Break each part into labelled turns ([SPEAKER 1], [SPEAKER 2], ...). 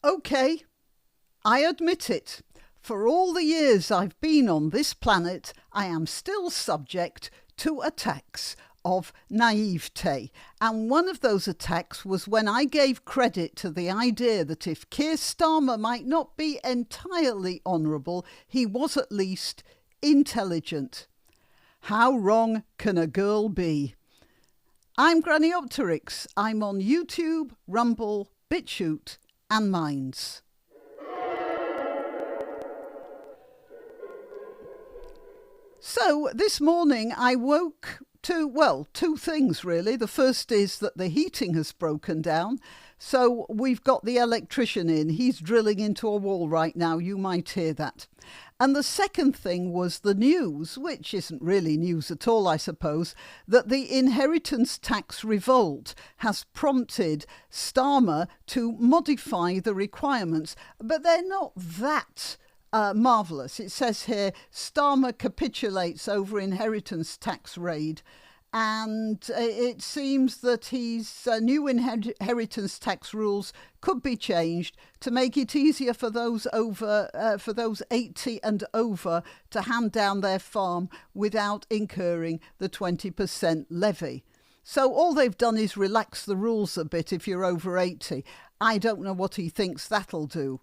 [SPEAKER 1] Okay, I admit it. For all the years I've been on this planet, I am still subject to attacks of naivete. And one of those attacks was when I gave credit to the idea that if Keir Starmer might not be entirely honourable, he was at least intelligent. How wrong can a girl be? I'm Granniopteryx. I'm on YouTube, Rumble, BitChute and Minds. So this morning I woke to, well, two things really. The first is that the heating has broken down. So we've got the electrician in. He's drilling into a wall right now. You might hear that. And the second thing was the news, which isn't really news at all, I suppose, that the inheritance tax revolt has prompted Starmer to modify the requirements. But they're not that marvellous. It says here, Starmer capitulates over inheritance tax raid. And it seems that his new inheritance tax rules could be changed to make it easier for those 80 and over to hand down their farm without incurring the 20% levy. So all they've done is relax the rules a bit if you're over 80. I don't know what he thinks that'll do.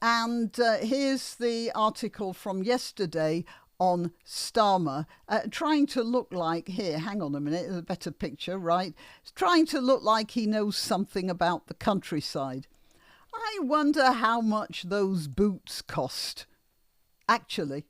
[SPEAKER 1] And here's the article from yesterday on Starmer, trying to look like, here, hang on a minute, there's a better picture, right? Trying to look like he knows something about the countryside. I wonder how much those boots cost. Actually,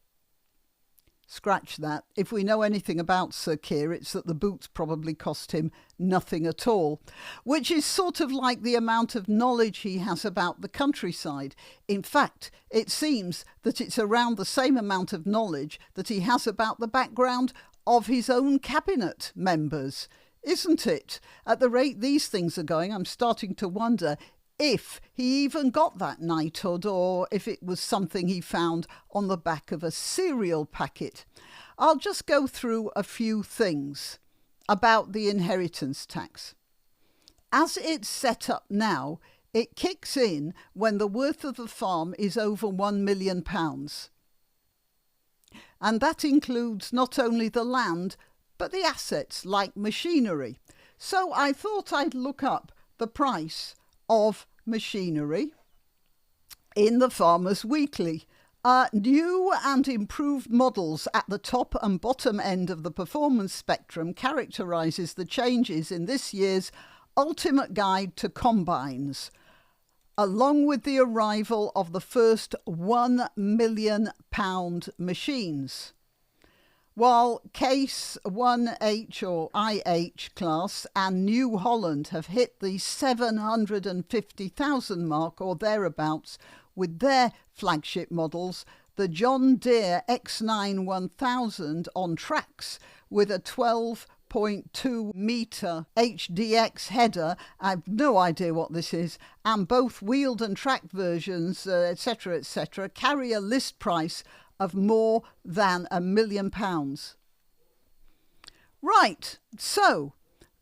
[SPEAKER 1] scratch that. If we know anything about Sir Keir, it's that the boots probably cost him nothing at all, which is sort of like the amount of knowledge he has about the countryside. In fact, it seems that it's around the same amount of knowledge that he has about the background of his own cabinet members, isn't it? At the rate these things are going, I'm starting to wonder if he even got that knighthood or if it was something he found on the back of a cereal packet. I'll just go through a few things about the inheritance tax. As it's set up now, it kicks in when the worth of the farm is over £1 million. And that includes not only the land, but the assets like machinery. So I thought I'd look up the price of machinery in the Farmers Weekly. New and improved models at the top and bottom end of the performance spectrum characterises the changes in this year's Ultimate Guide to Combines, along with the arrival of the first £1 million machines. While Case 1H or IH class and New Holland have hit the 750,000 mark or thereabouts with their flagship models, the John Deere X9 1000 on tracks with a 12.2 metre HDX header, I've no idea what this is, and both wheeled and tracked versions, etc., carry a list price of more than £1 million. Right, so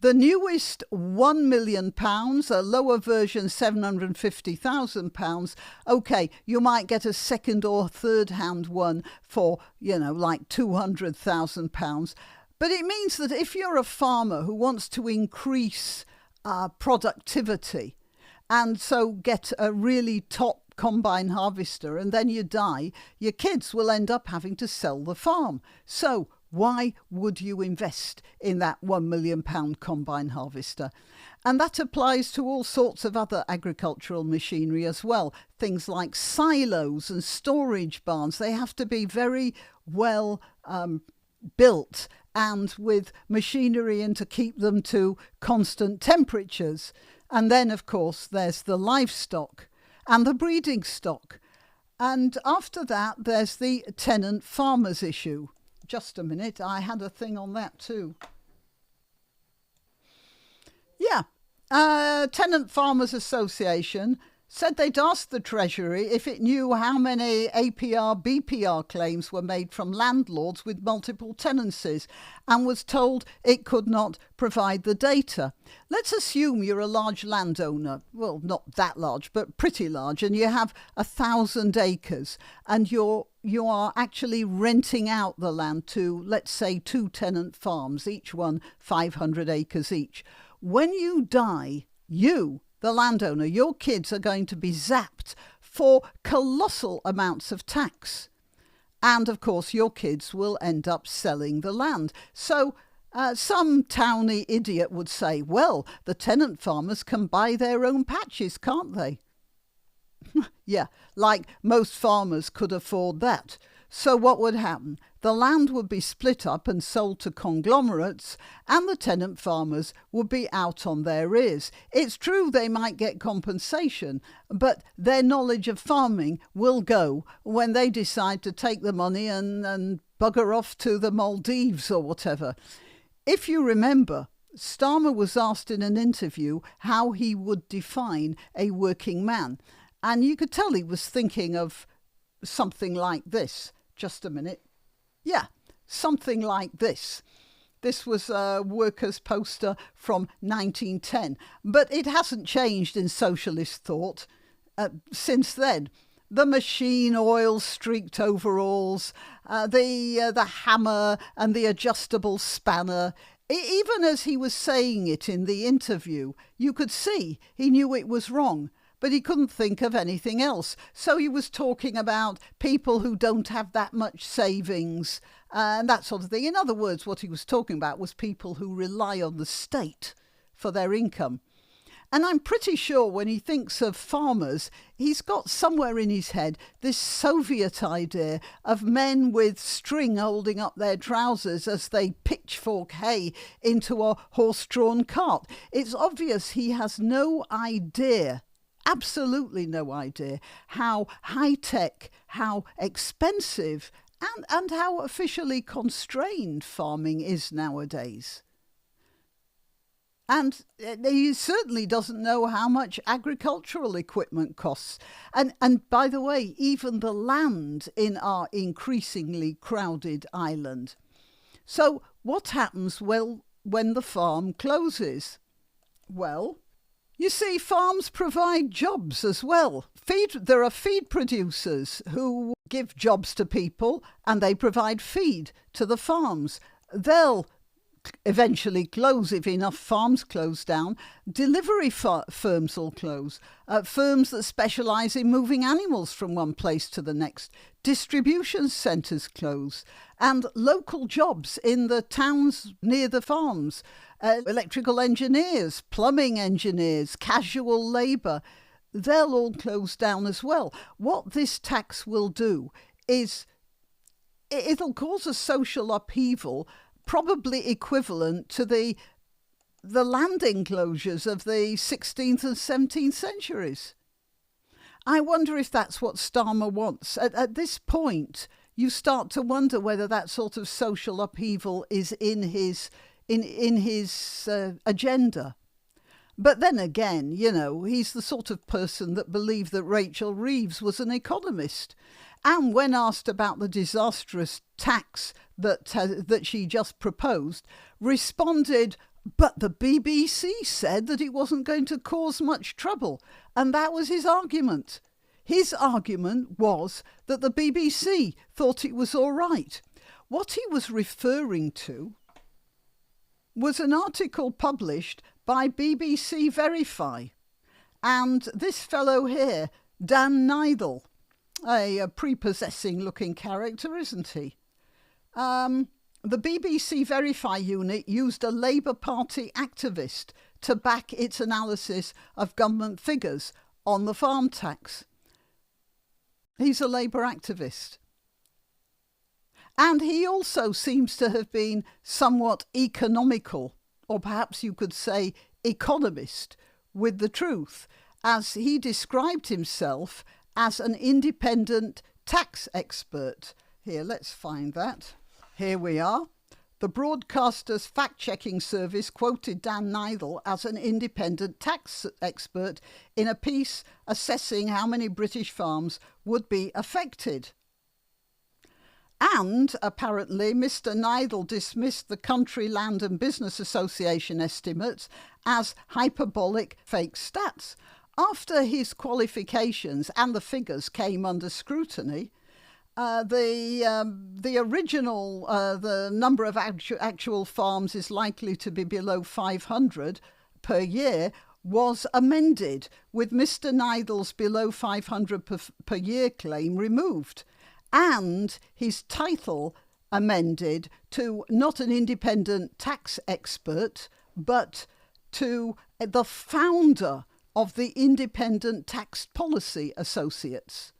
[SPEAKER 1] the newest £1 million, a lower version £750,000. Okay, you might get a second or third hand one for, like £200,000. But it means that if you're a farmer who wants to increase productivity and so get a really top combine harvester and then you die, your kids will end up having to sell the farm. So why would you invest in that £1 million combine harvester? And that applies to all sorts of other agricultural machinery as well. Things like silos and storage barns. They have to be very well built and with machinery in to keep them to constant temperatures. And then, of course, there's the livestock and the breeding stock. And after that, there's the tenant farmers issue. Just a minute, I had a thing on that too. Yeah, Tenant Farmers Association said they'd asked the Treasury if it knew how many APR, BPR claims were made from landlords with multiple tenancies and was told it could not provide the data. Let's assume you're a large landowner, well, not that large, but pretty large, and you have 1,000 acres and you are actually renting out the land to, let's say, 2 tenant farms, each one 500 acres each. When you die, the landowner, your kids are going to be zapped for colossal amounts of tax. And of course, your kids will end up selling the land. So some towny idiot would say, well, the tenant farmers can buy their own patches, can't they? Yeah, like most farmers could afford that. So what would happen? The land would be split up and sold to conglomerates, and the tenant farmers would be out on their ears. It's true they might get compensation, but their knowledge of farming will go when they decide to take the money and bugger off to the Maldives or whatever. If you remember, Starmer was asked in an interview how he would define a working man, and you could tell he was thinking of something like this. Just a minute. Yeah, something like this. This was a workers' poster from 1910, but it hasn't changed in socialist thought since then. The machine oil-streaked overalls, the hammer and the adjustable spanner. Even as he was saying it in the interview, you could see he knew it was wrong. But he couldn't think of anything else. So he was talking about people who don't have that much savings and that sort of thing. In other words, what he was talking about was people who rely on the state for their income. And I'm pretty sure when he thinks of farmers, he's got somewhere in his head this Soviet idea of men with string holding up their trousers as they pitchfork hay into a horse-drawn cart. It's obvious he has no idea, absolutely no idea, how high-tech, how expensive and how officially constrained farming is nowadays. And he certainly doesn't know how much agricultural equipment costs. And by the way, even the land in our increasingly crowded island. So what happens when the farm closes? Well, you see, farms provide jobs as well. There are feed producers who give jobs to people and they provide feed to the farms. They'll eventually close if enough farms close down. Delivery firms will close. Firms that specialise in moving animals from one place to the next. Distribution centres close. And local jobs in the towns near the farms. Electrical engineers, plumbing engineers, casual labour, they'll all close down as well. What this tax will do is it'll cause a social upheaval probably equivalent to the land enclosures of the 16th and 17th centuries. I wonder if that's what Starmer wants. At this point, you start to wonder whether that sort of social upheaval is in his agenda. But then again, he's the sort of person that believed that Rachel Reeves was an economist. And when asked about the disastrous tax that she just proposed, responded, but the BBC said that it wasn't going to cause much trouble. And that was his argument. His argument was that the BBC thought it was all right. What he was referring to was an article published by BBC Verify. And this fellow here, Dan Nidal, a prepossessing looking character, isn't he? The BBC Verify unit used a Labour Party activist to back its analysis of government figures on the farm tax. He's a Labour activist. And he also seems to have been somewhat economical, or perhaps you could say economist, with the truth, as he described himself as an independent tax expert. Here, let's find that. Here we are. The broadcaster's fact-checking service quoted Dan Nidal as an independent tax expert in a piece assessing how many British farms would be affected. And apparently Mr. Nidal dismissed the Country Land and Business Association estimates as hyperbolic fake stats. After his qualifications and the figures came under scrutiny, the original, the number of actual farms is likely to be below 500 per year, was amended, with Mr. Nidal's below 500 per year claim removed, and his title amended to not an independent tax expert, but to the founder of the Independent Tax Policy Associates,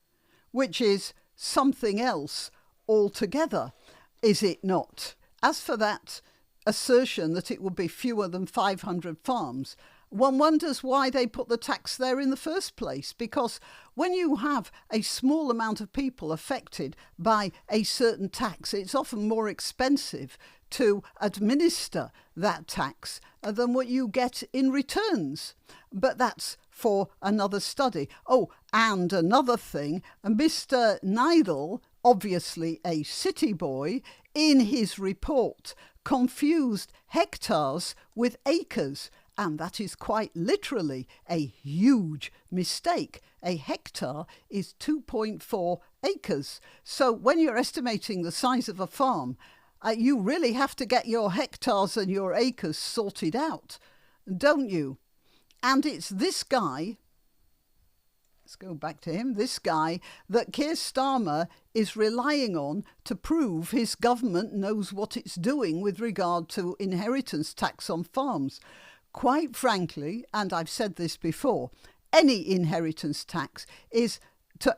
[SPEAKER 1] which is something else altogether, is it not? As for that assertion that it would be fewer than 500 farms, one wonders why they put the tax there in the first place, because when you have a small amount of people affected by a certain tax, it's often more expensive to administer that tax than what you get in returns. But that's for another study. Oh, and another thing, Mr. Nidal, obviously a city boy, in his report confused hectares with acres. And that is quite literally a huge mistake. A hectare is 2.4 acres. So when you're estimating the size of a farm, you really have to get your hectares and your acres sorted out, don't you? And it's this guy, let's go back to him, this guy that Keir Starmer is relying on to prove his government knows what it's doing with regard to inheritance tax on farms. Quite frankly, and I've said this before, any inheritance tax is,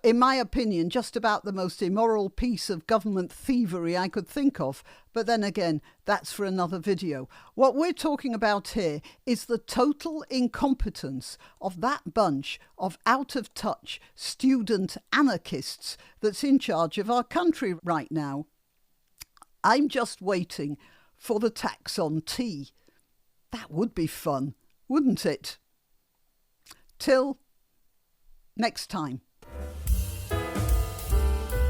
[SPEAKER 1] in my opinion, just about the most immoral piece of government thievery I could think of. But then again, that's for another video. What we're talking about here is the total incompetence of that bunch of out-of-touch student anarchists that's in charge of our country right now. I'm just waiting for the tax on tea. That would be fun, wouldn't it? Till next time.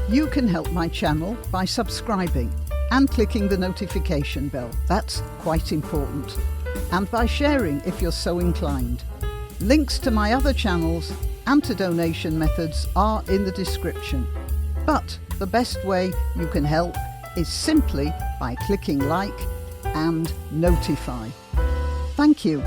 [SPEAKER 1] You can help my channel by subscribing and clicking the notification bell. That's quite important. And by sharing if you're so inclined. Links to my other channels and to donation methods are in the description. But the best way you can help is simply by clicking like and notify. Thank you.